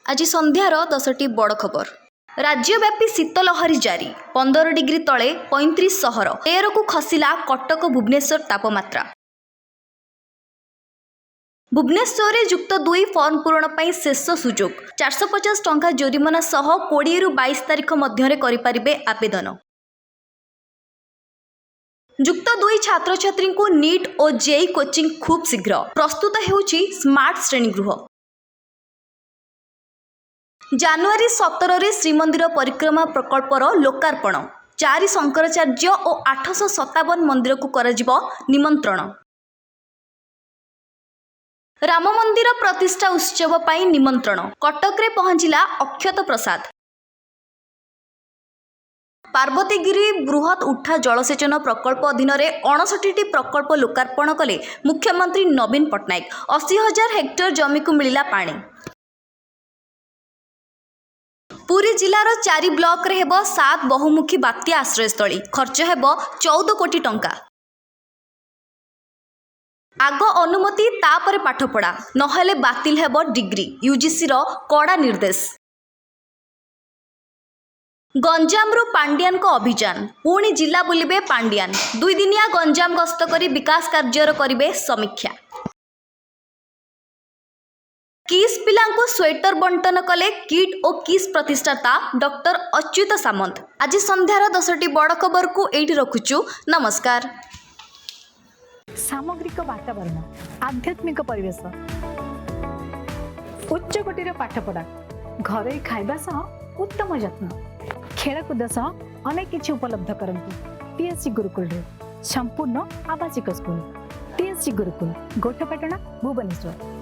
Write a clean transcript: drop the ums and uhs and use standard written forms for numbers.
आज संध्यार 10टी बड़ खबर। राज्यव्यापी शीतलहरी जारी 15 डिग्री तले 35 सहर 13 को खसिला कटक भुवनेश्वर तापमात्रा। भुवनेश्वर में युक्त 2 फॉर्म पूरण पर शेष सुजोग 450 टंका जोरिमाना सह 20 रु 22 तारिख मध्य करें आवेदन। युक्त 2 छात्र छात्री को नीट और जेई कोचिंग खूब शीघ्र प्रस्तुत होउछि स्मार्ट श्रेणीगृह। जनवरी 17 रे श्रीमंदिर परिक्रमा प्रकल्पर लोकार्पण 4 शंकराचार्य और 857 मंदिर को कराजिबो निमंत्रण। राम मंदिर प्रतिष्ठा उत्सव पाई निमंत्रण कटक रे पहुंचिला अक्षत प्रसाद। पार्वतीगिरी बृहत उठा जलसेचन प्रकल्प अधीन 59टी प्रकल्प लोकार्पण कले मुख्यमंत्री नवीन पट्टनायक। 80,000 हेक्टर जमी को मिलिला पानी। पुरी जिलार 4 ब्लॉक रे हेबो 7 बहुमुखी बात्या आश्रयस्थली खर्च हेबो 14 कोटी टंका। आग अनुमति तापरे पाठपढ़ा नहेले बातिल हेबो डिग्री यूजीसी रो कड़ा निर्देश। गंजाम रु पांडियान को अभियान पुणी जिला बुलिबे पांडियान 2 दिनिया गंजाम गस्त करी विकास कार्यर करिबे समीक्षा। किस पिलांको स्वेटर बंटन कले किट और किस प्रतिष्ठाता डॉक्टर अच्युत सामंत। आज संध्यार 10टी बड़ खबर को एठी रखुचु। नमस्कार। सामग्रिक वातावरण आध्यात्मिक परिवेश उच्च कोटीर पाठपढ़ा घर खाइबा सह उत्तम जत्न खेलकूद सह अनेक किछि उपलब्ध करंतु टीएससी गुरुकुल संपूर्ण आवासिक स्कूल टीएससी गुरुकुल गोठपाटना भुवनेश्वर।